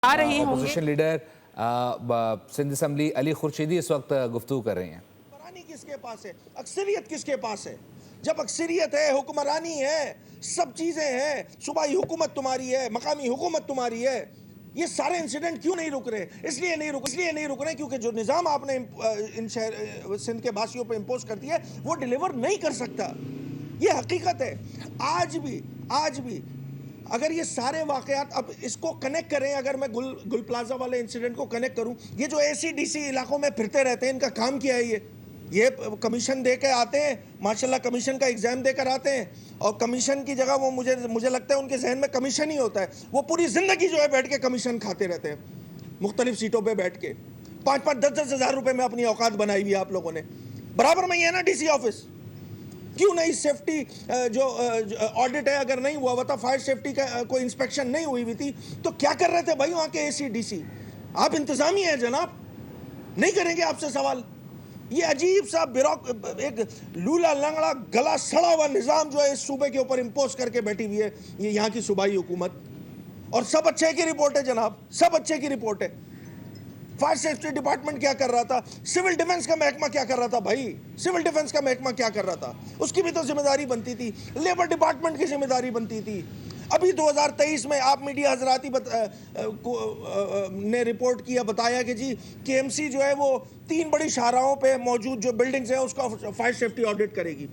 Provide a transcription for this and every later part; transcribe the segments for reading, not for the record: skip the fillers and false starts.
آ رہی ہوں گے۔ اپوزیشن لیڈر سندھ اسمبلی علی خورشیدی اس وقت گفتگو کر رہی ہیں۔ حکمرانی کس کے پاس ہے؟ اکثریت کس کے پاس ہے؟ جب اکثریت ہے، حکمرانی ہے، سب چیزیں ہیں، صوبائی حکومت تمہاری ہے، مقامی حکومت تمہاری ہے، یہ سارے انسیڈنٹ کیوں نہیں رک رہے؟ اس لیے نہیں رک رہے کیونکہ جو نظام آپ نے ان سندھ کے باسیوں پہ امپوز کر دیا ہے وہ ڈیلیور نہیں کر سکتا۔ یہ حقیقت ہے۔ آج بھی اگر یہ سارے واقعات، اب اس کو کنیکٹ کریں، اگر میں گل پلازا والے انسیڈنٹ کو کنیکٹ کروں، یہ جو اے سی ڈی سی علاقوں میں پھرتے رہتے ہیں، ان کا کام کیا ہے؟ یہ کمیشن دے کے آتے ہیں، ماشاءاللہ کمیشن کا ایگزام دے کر آتے ہیں، اور کمیشن کی جگہ وہ مجھے لگتا ہے ان کے ذہن میں کمیشن ہی ہوتا ہے، وہ پوری زندگی جو ہے بیٹھ کے کمیشن کھاتے رہتے ہیں، مختلف سیٹوں پہ بیٹھ کے 5-10 ہزار روپے میں اپنی اوقات بنائی ہوئی ہے آپ لوگوں نے۔ برابر میں یہ ہے نا ڈی سی آفس، کیوں نہیں سیفٹی جو آڈٹ ہے اگر نہیں ہوا تھا، فائر سیفٹی کا کوئی انسپیکشن نہیں ہوئی تھی، تو کیا کر رہے تھے بھائی وہاں کے اے سی ڈی سی؟ آپ انتظامی ہیں جناب، نہیں کریں گے آپ سے سوال؟ یہ عجیب سا ایک لولا لنگڑا گلا سڑا ہوا نظام جو ہے اس صوبے کے اوپر امپوز کر کے بیٹھی ہوئی ہے یہ یہاں کی صوبائی حکومت، اور سب اچھے کی رپورٹ ہے جناب، سب اچھے کی رپورٹ ہے۔ فائر سیفٹی ڈپارٹمنٹ کیا کر رہا تھا؟ سول ڈیفنس کا محکمہ کیا کر رہا تھا بھائی؟ سول ڈیفنس کا محکمہ کیا کر رہا تھا؟ اس کی بھی تو ذمہ داری بنتی تھی، لیبر ڈپارٹمنٹ کی ذمہ داری بنتی تھی۔ ابھی 2023 میں آپ میڈیا حضراتی نے رپورٹ کیا، بتایا کہ جی کے ایم سی جو ہے وہ 3 بڑی شاہراہوں پہ موجود جو بلڈنگز ہیں اس کا فائر سیفٹی آڈٹ کرے گی۔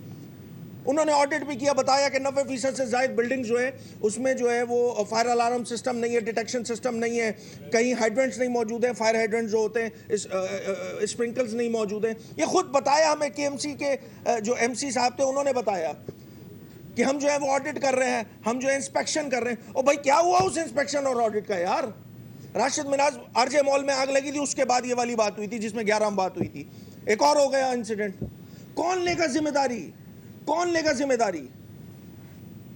انہوں نے آڈٹ بھی کیا، بتایا کہ 90% سے زائد بلڈنگ جو ہے اس میں جو ہے وہ فائر الارم سسٹم نہیں ہے، ڈیٹیکشن سسٹم نہیں ہے، کہیں ہائیڈرنٹس نہیں موجود ہیں، فائر ہائیڈرنٹس جو ہوتے ہیں اسپرنکلز نہیں موجود ہیں۔ یہ خود بتایا ہمیں کے ایم سی کے جو ایم سی صاحب تھے، انہوں نے بتایا کہ ہم جو ہے وہ آڈٹ کر رہے ہیں، ہم جو ہے انسپیکشن کر رہے ہیں۔ اور بھائی کیا ہوا اس انسپیکشن اور آڈٹ کا یار؟ راشد مناز آر جے مال میں آگ لگی تھی، اس کے بعد یہ والی بات ہوئی تھی جس میں 11 بات ہوئی تھی، ایک اور ہو گیا انسیڈنٹ۔ کون لے گا ذمہ داری؟ کون لے گا ذمہ داری؟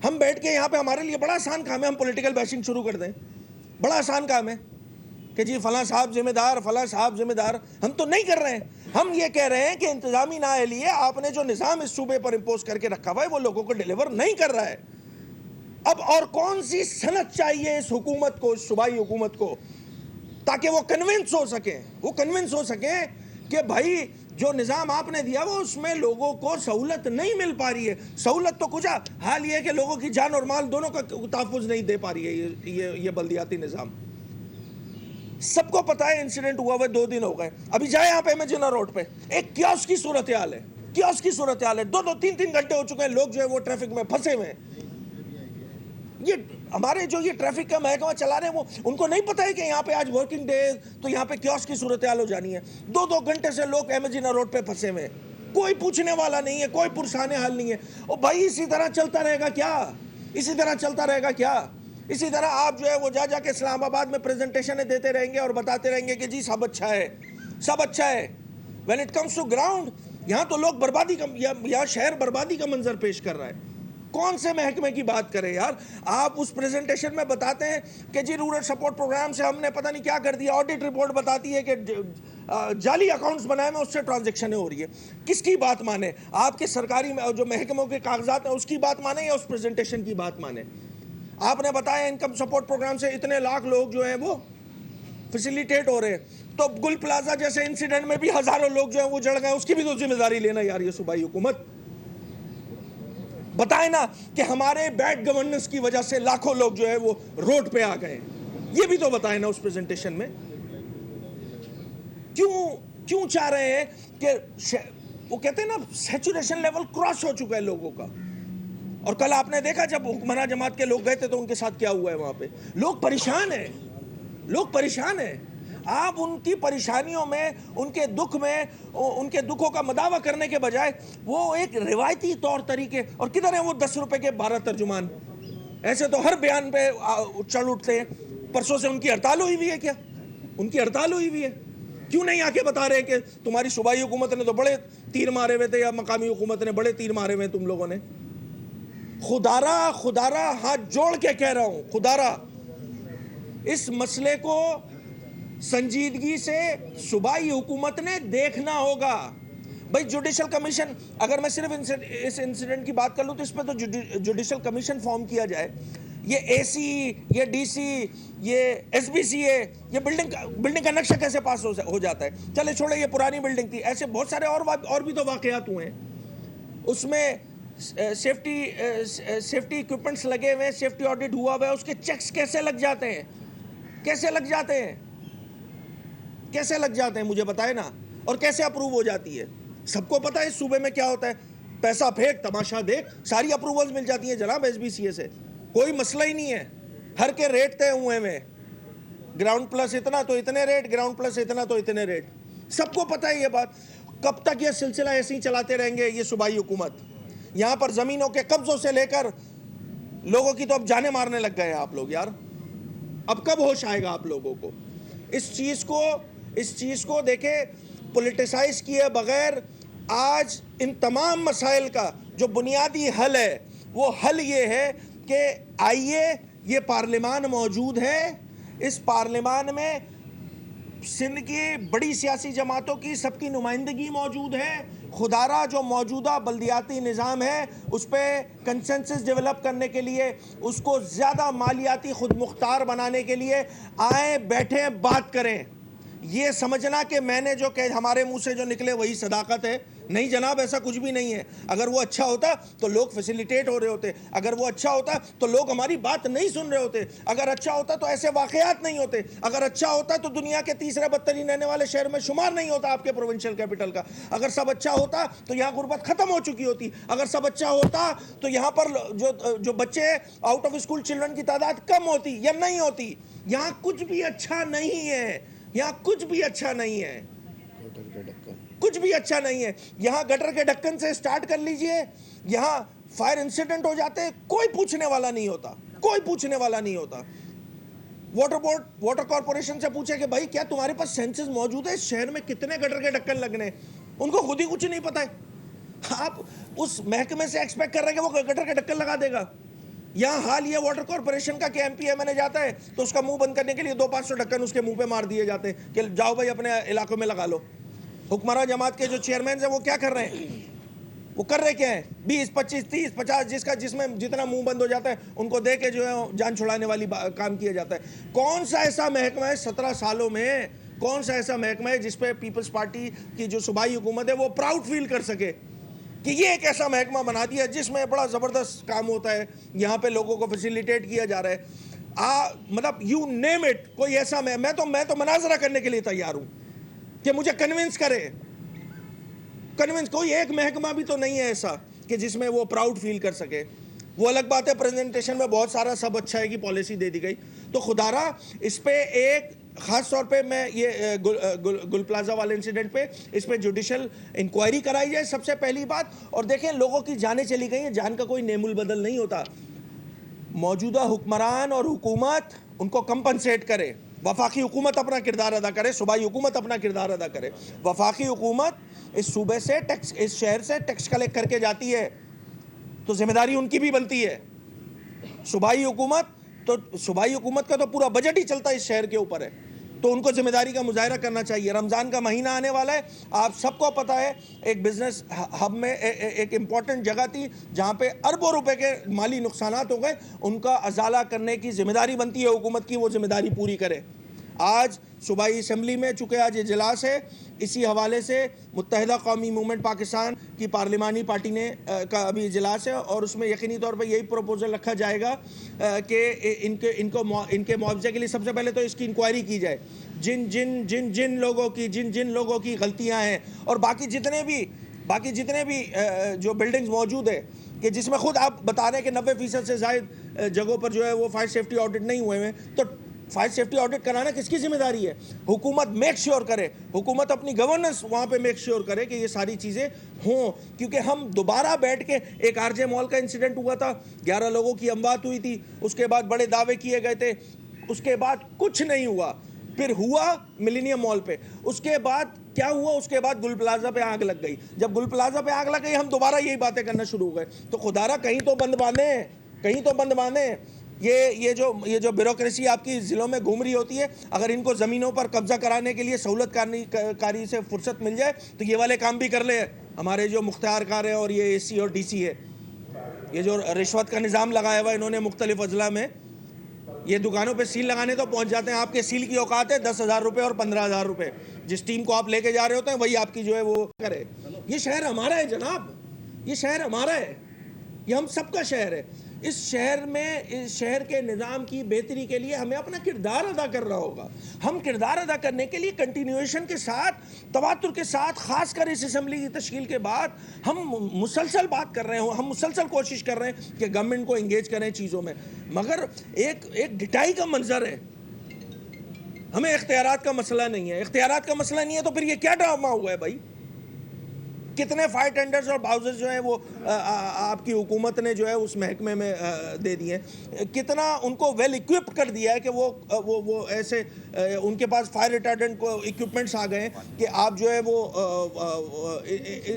ہم بیٹھ کے یہاں پہ، ہمارے لیے بڑا آسان کام ہے ہم پولیٹیکل بیشنگ شروع کر دیں، بڑا آسان کام ہے کہ جی فلاں صاحب ذمہ دار، فلاں صاحب ذمہ دار۔ ہم تو نہیں کر رہے ہیں، ہم یہ کہہ رہے ہیں کہ انتظامی نااہلی ہے، آپ نے جو نظام اس صوبے پر امپوز کر کے رکھا ہوا ہے وہ لوگوں کو ڈیلیور نہیں کر رہا ہے۔ اب اور کون سی صنعت چاہیے اس حکومت کو، اس صوبائی حکومت کو، تاکہ وہ کنونس ہو سکیں کہ بھائی جو نظام آپ نے دیا وہ اس میں لوگوں کو سہولت نہیں مل پا رہی ہے۔ سہولت تو کچھ حال یہ ہے کہ لوگوں کی جان اور مال دونوں کا تحفظ نہیں دے پا رہی ہے یہ بلدیاتی نظام۔ سب کو پتا ہے انسیڈنٹ ہوا ہوا 2 دن ہو گئے، ابھی جائے یہاں پہ میجنر روڈ پہ ایک کیوس کی صورتحال ہے، 2-3 گھنٹے ہو چکے ہیں، لوگ جو ہے وہ ٹریفک میں پھنسے ہوئے ہیں۔ یہ ہمارے جو یہ ٹریفک کا محکمہ چلا رہے ہیں وہ ان کو نہیں پتا ہے کہ یہاں پہ آج ورکنگ ڈے ہے تو یہاں پہ کیوس کی صورتحال ہو جانی ہے۔ 2 گھنٹے سے لوگ امیجنا روڈ پہ پھنسے ہوئے ہیں، کوئی پوچھنے والا نہیں ہے، کوئی پرسان حال نہیں ہے۔ اور بھائی اسی طرح چلتا رہے گا کیا؟ اسی طرح آپ جو ہے وہ جا کے اسلام آباد میں پریزنٹیشنیں دیتے رہیں گے اور بتاتے رہیں گے کہ جی سب اچھا ہے۔ When it comes to ground, یہاں تو لوگ بربادی کا، یہاں شہر بربادی کا منظر پیش کر رہا ہے۔ کون سے محکمے کی بات کریں یار؟ آپ اس پریزنٹیشن میں بتاتے ہیں کہ جی رورل سپورٹ پروگرام سے ہم نے پتہ نہیں کیا کر دیا، آڈٹ رپورٹ بتاتی ہے کہ جعلی اکاؤنٹس بنائے میں اس سے ٹرانزیکشنیں ہو رہی ہے۔ کس کی بات مانے؟ آپ کے سرکاری جو محکموں کے کاغذات ہیں اس کی بات مانے یا اس پریزنٹیشن کی بات مانے؟ آپ نے بتایا انکم سپورٹ پروگرام سے اتنے لاکھ لوگ جو ہیں وہ فیسیلیٹیٹ ہو رہے ہیں، تو گل پلازا جیسے انسیڈنٹ میں بھی ہزاروں لوگ جو ہیں وہ جڑ گئے، اس کی بھی تو ذمہ داری لینا یار یہ صوبائی حکومت۔ بتائیں نا کہ ہمارے بیڈ گورننس کی وجہ سے لاکھوں لوگ جو ہے وہ روڈ پہ آ گئے، یہ بھی تو بتائیں نا اس پریزنٹیشن میں۔ کیوں چاہ رہے ہیں کہ وہ کہتے ہیں نا سیچوریشن لیول کراس ہو چکا ہے لوگوں کا۔ اور کل آپ نے دیکھا جب حکمراں جماعت کے لوگ گئے تھے تو ان کے ساتھ کیا ہوا ہے وہاں پہ، لوگ پریشان ہیں۔ آپ ان کی پریشانیوں میں، ان کے دکھ میں، ان کے دکھوں کا مداوع کرنے کے بجائے وہ ایک روایتی طور طریقے، اور کدھر ہیں وہ 10 روپے کے 12 ترجمان؟ ایسے تو ہر بیان پہ چڑھ اٹھتے ہیں۔ پرسوں سے ان کی ہڑتال ہوئی ہوئی ہے کیا؟ ان کی ہڑتال ہوئی ہوئی ہے، کیوں نہیں آ کے بتا رہے کہ تمہاری صوبائی حکومت نے تو بڑے تیر مارے ہوئے تھے یا مقامی حکومت نے بڑے تیر مارے ہوئے تم لوگوں نے؟ خدارا ہاتھ جوڑ کے کہہ رہا ہوں، خدارا اس مسئلے کو سنجیدگی سے صوبائی حکومت نے دیکھنا ہوگا۔ بھائی جوڈیشل کمیشن، اگر میں صرف اس انسیڈنٹ کی بات کر لوں تو اس پہ تو جوڈیشل کمیشن فارم کیا جائے، یہ اے سی، یہ ڈی سی، یہ ایس بی سی ہے، یہ بلڈنگ کا نقشہ کیسے پاس ہو جاتا ہے؟ چلے چھوڑے، یہ پرانی بلڈنگ تھی. ایسے بہت سارے اور بھی تو واقعات ہوئے ہیں. اس میں سیفٹی اکوپمنٹس لگے ہوئے ہیں، سیفٹی آڈٹ ہوا ہوا ہے، اس کے چیکس کیسے لگ جاتے ہیں؟ کیسے لگ جاتے ہیں؟ کیسے لگ جاتے ہیں مجھے بتائے نا. اور کیسے اپروو ہو جاتی ہے؟ سب کو پتا ہے اس صوبے میں کیا ہوتا ہے. پیسہ پھینک، تماشا دیکھ، ساری اپروولز مل جاتی ہیں جناب ایس بی سی اے سے. کوئی مسئلہ ہی نہیں ہے. ہر کے ریٹ طے ہوئے میں، گراؤنڈ پلس اتنا تو اتنے ریٹ، گراؤنڈ پلس اتنا تو اتنے ریٹ. سب کو پتا ہے یہ بات. کب تک یہ سلسلہ ایسے ہی چلاتے رہیں گے یہ صوبائی حکومت؟ یہاں پر زمینوں کے قبضوں سے لے کر لوگوں کی تو اب جانیں مارنے لگ گئے ہیں آپ لوگ یار. اب کب ہوش آئے گا آپ لوگوں کو؟ اس چیز کو دیکھیں، پولیٹیسائز کیے بغیر آج ان تمام مسائل کا جو بنیادی حل ہے، وہ حل یہ ہے کہ آئیے، یہ پارلیمان موجود ہے، اس پارلیمان میں سندھ کی بڑی سیاسی جماعتوں کی سب کی نمائندگی موجود ہے. خدارہ جو موجودہ بلدیاتی نظام ہے اس پہ کنسنسس ڈیولپ کرنے کے لیے، اس کو زیادہ مالیاتی خود مختار بنانے کے لیے آئیں، بیٹھیں، بات کریں. یہ سمجھنا کہ میں نے جو کہ ہمارے منہ سے جو نکلے وہی صداقت ہے، نہیں جناب، ایسا کچھ بھی نہیں ہے. اگر وہ اچھا ہوتا تو لوگ فیسیلیٹیٹ ہو رہے ہوتے. اگر وہ اچھا ہوتا تو لوگ ہماری بات نہیں سن رہے ہوتے. اگر اچھا ہوتا تو ایسے واقعات نہیں ہوتے. اگر اچھا ہوتا تو دنیا کے تیسرے بدترین رہنے والے شہر میں شمار نہیں ہوتا آپ کے پروونشل کیپٹل کا. اگر سب اچھا ہوتا تو یہاں غربت ختم ہو چکی ہوتی. اگر سب اچھا ہوتا تو یہاں پر جو بچے آؤٹ آف اسکول چلڈرن کی تعداد کم ہوتی یا نہیں ہوتی. یہاں کچھ بھی اچھا نہیں ہے. یہاں کچھ بھی اچھا نہیں ہے. کچھ بھی اچھا نہیں ہے. یہاں گٹر کے ڈھکن سے سٹارٹ کر لیجئے، یہاں فائر انسیڈنٹ ہو جاتے، کوئی پوچھنے والا نہیں ہوتا. کوئی پوچھنے والا نہیں ہوتا. واٹر کارپوریشن سے پوچھے کہ بھائی کیا تمہارے پاس سینسز موجود ہے اس شہر میں کتنے گٹر کے ڈھکن لگنے؟ ان کو خود ہی کچھ نہیں پتا ہے. آپ اس محکمے سے ایکسپیکٹ کر رہے ہیں کہ وہ گٹر کے ڈھکن لگا دے گا. یہاں حال یہ واٹر کارپوریشن کا کہ M P M L A جاتا ہے تو اس کا منہ بند کرنے کے لیے 200-500 ڈھکن اس کے منہ پہ مار دیے جاتے ہیں کہ جاؤ بھائی اپنے علاقوں میں لگا لو. حکمراں جماعت کے جو چیئرمین ہیں وہ کیا کر رہے ہیں؟ وہ کر رہے کیا ہیں؟ 20, 25, 30, 50 جس میں جتنا منہ بند ہو جاتا ہے ان کو دے کے جو ہے جان چھڑانے والی کام کیا جاتا ہے. کون سا ایسا محکمہ ہے 17 سالوں میں، کون سا ایسا محکمہ ہے جس پہ پیپلز پارٹی کی جو صوبائی حکومت ہے وہ پراؤڈ فیل کر سکے کہ یہ ایک ایسا محکمہ بنا دیا جس میں بڑا زبردست کام ہوتا ہے، یہاں پہ لوگوں کو فیسیلیٹیٹ کیا جا رہا ہے. مطلب یو نیم اٹ، کوئی ایسا میں تو مناظرہ کرنے کے لیے تیار ہوں کہ مجھے کنونس کرے. کوئی ایک محکمہ بھی تو نہیں ہے ایسا کہ جس میں وہ پراؤڈ فیل کر سکے. وہ الگ بات ہے پریزنٹیشن میں بہت سارا سب اچھا ہے کہ پالیسی دے دی گئی. تو خدارہ اس پہ ایک خاص طور پہ میں یہ گل پلازا والے انسیڈنٹ پہ اس پہ جوڈیشل انکوائری کرائی جائے سب سے پہلی بات. اور دیکھیں لوگوں کی جانیں چلی گئی ہیں، جان کا کوئی نعم البدل نہیں ہوتا. موجودہ حکمران اور حکومت ان کو کمپنسیٹ کرے. وفاقی حکومت اپنا کردار ادا کرے، صوبائی حکومت اپنا کردار ادا کرے. وفاقی حکومت اس صوبے سے ٹیکس، اس شہر سے ٹیکس کلیکٹ کر کے جاتی ہے تو ذمہ داری ان کی بھی بنتی ہے. صوبائی حکومت کا تو پورا بجٹ ہی چلتا ہے اس شہر کے اوپر ہے، تو ان کو ذمہ داری کا مظاہرہ کرنا چاہیے. رمضان کا مہینہ آنے والا ہے، آپ سب کو پتہ ہے ایک بزنس ہب میں ایک امپورٹنٹ جگہ تھی جہاں پہ اربوں روپے کے مالی نقصانات ہو گئے. ان کا ازالہ کرنے کی ذمہ داری بنتی ہے حکومت کی، وہ ذمہ داری پوری کرے. آج صوبائی اسمبلی میں چونکہ آج اجلاس ہے، اسی حوالے سے متحدہ قومی موومنٹ پاکستان کی پارلیمانی پارٹی نے کا ابھی اجلاس ہے اور اس میں یقینی طور پہ یہی پروپوزل رکھا جائے گا کہ ان کے معاوضے کے لیے سب سے پہلے تو اس کی انکوائری کی جائے. جن لوگوں کی غلطیاں ہیں اور باقی جتنے بھی جو بلڈنگز موجود ہے کہ جس میں خود آپ بتا رہے ہیں کہ 90% سے زائد جگہوں پر جو ہے وہ فائر سیفٹی آڈٹ نہیں ہوئے ہیں، تو فائر سیفٹی آڈٹ کرانا کس کی ذمہ داری ہے؟ حکومت میک شیور کرے، حکومت اپنی گورننس وہاں پہ میک شیور کرے کہ یہ ساری چیزیں ہوں. کیونکہ ہم دوبارہ بیٹھ کے ایک آر جے مال کا انسیڈنٹ ہوا تھا، 11 لوگوں کی اموات ہوئی تھی، اس کے بعد بڑے دعوے کیے گئے تھے، اس کے بعد کچھ نہیں ہوا. پھر ہوا ملینیم مال پہ، اس کے بعد کیا ہوا؟ اس کے بعد گل پلازا پہ آگ لگ گئی. جب گل پلازا پہ آگ لگ گئی ہم دوبارہ یہی باتیں کرنا شروع ہو گئے. تو خدارہ کہیں تو بند باندھیں. یہ جو بیوروکریسی آپ کی ضلعوں میں گھوم رہی ہوتی ہے، اگر ان کو زمینوں پر قبضہ کرانے کے لیے سہولت کاری سے فرصت مل جائے تو یہ والے کام بھی کر لے ہمارے جو مختار کار ہیں اور یہ اے سی اور ڈی سی ہے. یہ جو رشوت کا نظام لگایا ہوا ہے انہوں نے مختلف اضلاع میں, یہ دکانوں پہ سیل لگانے تو پہنچ جاتے ہیں. آپ کے سیل کی اوقات ہے 10,000 روپے اور 15,000 روپے. جس ٹیم کو آپ لے کے جا رہے ہوتے ہیں وہی آپ کی جو ہے وہ کرے. یہ شہر ہمارا ہے جناب, یہ شہر ہمارا ہے, یہ ہم سب کا شہر ہے. اس شہر میں, اس شہر کے نظام کی بہتری کے لیے ہمیں اپنا کردار ادا کرنا ہوگا. ہم کردار ادا کرنے کے لیے کنٹینیویشن کے ساتھ, تواتر کے ساتھ, خاص کر اس اسمبلی کی تشکیل کے بعد ہم مسلسل بات کر رہے ہیں, ہم مسلسل کوشش کر رہے ہیں کہ گورنمنٹ کو انگیج کریں چیزوں میں. مگر ایک ڈٹائی کا منظر ہے. ہمیں اختیارات کا مسئلہ نہیں ہے. اختیارات کا مسئلہ نہیں ہے تو پھر یہ کیا ڈرامہ ہوا ہے بھائی؟ کتنے فائر ٹینڈرز اور باؤزرز جو ہیں وہ آپ کی حکومت نے جو ہے اس محکمے میں دے دیے ہیں. کتنا ان کو ویل ایکوپڈ کر دیا ہے کہ وہ ایسے ان کے پاس فائر ریٹارڈنٹ کو ایکوپمنٹس آ گئے ہیں کہ آپ جو ہے وہ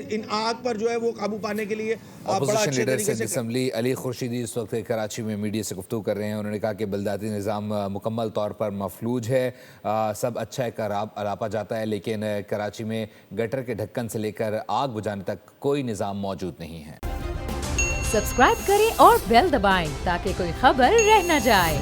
ان آگ پر جو ہے وہ قابو پانے کے لیے آپ بڑا اپوزیشن اچھے لیڈر طریقے سندھ سے اسمبلی علی خورشیدی اس وقت کراچی میں میڈیا سے گفتگو کر رہے ہیں. انہوں نے کہا کہ بلدیاتی نظام مکمل طور پر مفلوج ہے, سب اچھا ہے اراپا جاتا ہے, لیکن کراچی میں گٹر کے ڈھکن سے لے کر آگ بجھانے تک کوئی نظام موجود نہیں ہے. سبسکرائب کریں اور بیل دبائیں تاکہ کوئی خبر رہ نہ جائے.